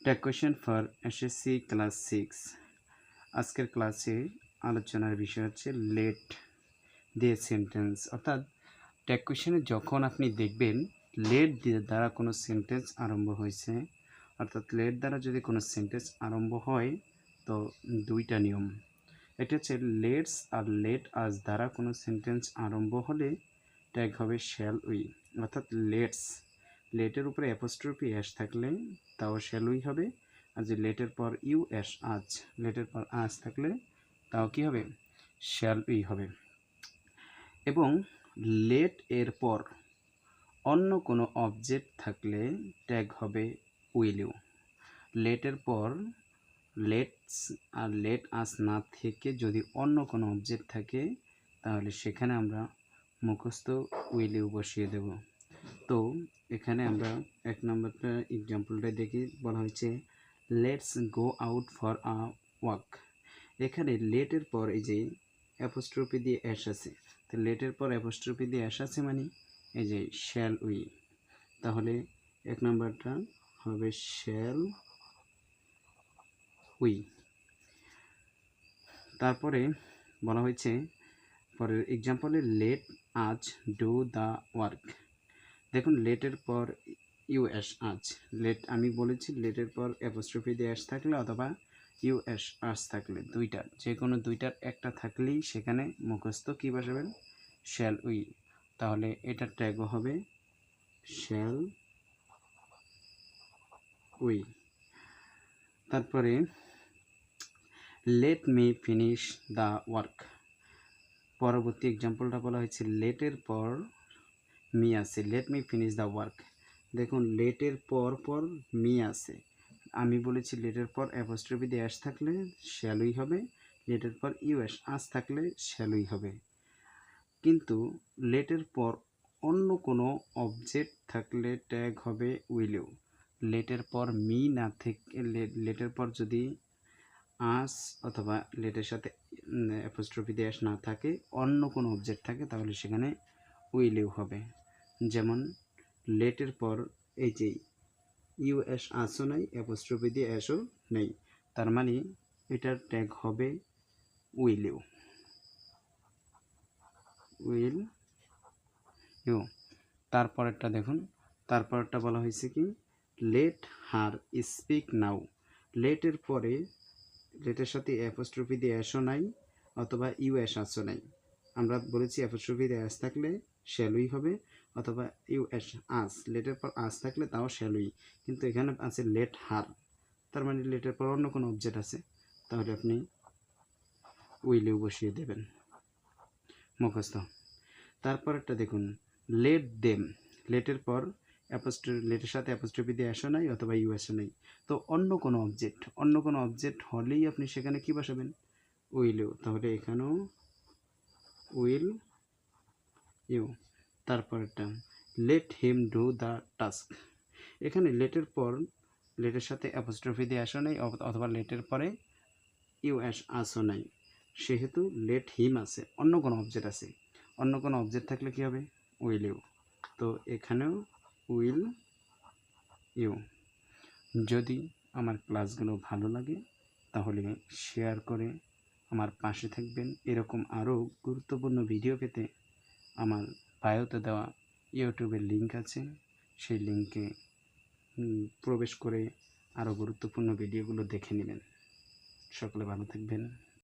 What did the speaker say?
Take question for SSC class 6। আজকের ক্লাসে আলোচনার বিষয় হচ্ছে লেট দিয়ে সেন্টেন্স। অর্থাৎ টেক কোয়েশ্চেনে যখন আপনি দেখবেন লেট দিয়ে দ্বারা কোনো সেন্টেন্স আরম্ভ হয়েছে, অর্থাৎ লেট দ্বারা যদি কোনো সেন্টেন্স আরম্ভ হয় তো দুইটা নিয়ম। এটা হচ্ছে লেটস আর লেট আজ দ্বারা কোনো সেন্টেন্স আরম্ভ হলে ট্যাগ হবে শ্যাল উই। অর্থাৎ লেটের উপরে অ্যাপোস্ট্রফি এস থাকলে তাও শ্যাল উই হবে, আর যে লেটের পর ইউ এস আজ, লেটের পর আজ থাকলে তাও কি হবে, শ্যাল উই হবে। এবং লেট এর পর অন্য কোনো অবজেক্ট থাকলে ট্যাগ হবে উইল ইউ। লেটের পর লেটস আর লেট আস না থেকে যদি অন্য কোনো অবজেক্ট থাকে তাহলে সেখানে আমরা মুখস্থ উইল ইউ বসিয়ে দেব। তো এখানে আমরা এক নম্বরটা এক্সাম্পলটা দেখি, বলা হয়েছে let's go out for a walk. এখানে লেটের পর এই যে অ্যাপোস্ট্রফি দিয়ে অ্যাশ আছে, তো লেটের পর অ্যাপোস্ট্রফি দিয়ে অ্যাশ আছে মানে এই যে শ্যাল উই, তাহলে এক নম্বরটা হবে শ্যাল উই। তারপরে বলা হয়েছে পরের এক্সাম্পলে লেট আজ ডু দ্য ওয়ার্ক। দেখুন লেটের পর ইউএস আজ, লেট আমি বলেছি লেটের পর অ্যাপোস্ট্রফি দিয়ে অ্যাশ থাকলে অথবা ইউএস আজ থাকলে দুইটার যে কোনো দুইটার একটা থাকলেই সেখানে মুখস্থ কী বসাবেন, শ্যাল উই। তাহলে এটার ট্যাগও হবে শ্যাল উই। তারপরে let me finish the work. পরবর্তী এক্সাম্পলটা বলা হয়েছে লেটের পর মি আছে, let me finish the work. দেখুন লেটের পর পর মি আছে, আমি বলেছি লেটের পর অ্যাপোস্ট্রফি দিয়ে অ্যাশ থাকলে শ্যালুই হবে, লেটের পর ইউএস আজ থাকলে শ্যালুই হবে। কিন্তু লেটের পর অন্য কোনো অবজেক্ট থাকলে ট্যাগ হবে উইল ইউ। লেটের পর মি না থেকে লেটের পর যদি আস অথবা লেটের সাথে অ্যাপোস্ট্রফি দিয়ে অ্যাশ না থাকে, অন্য কোনো অবজেক্ট থাকে তাহলে সেখানে উইল ইউ হবে। যেমন লেটের পর এই যে ইউএস আসও নাই, অ্যাপোস্ট্রফি দিয়ে অ্যাশও নেই, তার মানে এটার ট্যাগ হবে উইল ইউ, উইল ইউ। তারপরেরটা দেখুন, তারপরেরটা বলা হয়েছে কি লেট হার স্পিক নাও। লেটের পরে লেটের সাথে অ্যাপোস্ট্রফি দিয়ে অ্যাশও নাই অথবা ইউএস আসও নাই, আমরা বলেছি অ্যাপোস্ট্রফি দিয়ে অ্যাশ থাকলে শ্যালুই হবে অথবা ইউএস আস, লেটের পর আস থাকলে তাও শ্যালুই। কিন্তু এখানে আছে লেট হার, তার মানে লেটের পর অন্য কোনো অবজেক্ট আছে, তাহলে আপনি উইল ইউ বসিয়ে দেবেন মুখস্থ। তারপরেরটা দেখুন লেট দেম। লেটের পর লেটের সাথে অ্যাপোস্ট্রফি দিয়ে অ্যাশও নাই অথবা ইউএসও নেই, তো অন্য কোনো অবজেক্ট হলেই আপনি সেখানে কি বসাবেন, উইল ইউ। তাহলে এখানেও উইল ইউ। তারপরেরটা let him do the task. এখানে লেটের পর লেটের সাথে অ্যাপোস্ট্রফি দিয়ে অ্যাশও নাই অথবা লেটের পরে ইউএস আসও নাই, সেহেতু লেট হিম আছে, অন্য কোনো অবজেক্ট আছে, অন্য কোনো অবজেক্ট থাকলে কী হবে, উইল ইউ। তো এখানেও উইল ইউ। যদি আমার ক্লাসগুলো ভালো লাগে তাহলে শেয়ার করে আমার পাশে থাকবেন। এরকম আরও গুরুত্বপূর্ণ ভিডিও পেতে আমার বায়োতে দেওয়া ইউটিউবের লিঙ্ক আছে, সেই লিঙ্কে প্রবেশ করে আরও গুরুত্বপূর্ণ ভিডিওগুলো দেখে নেবেন। সকলে ভালো থাকবেন।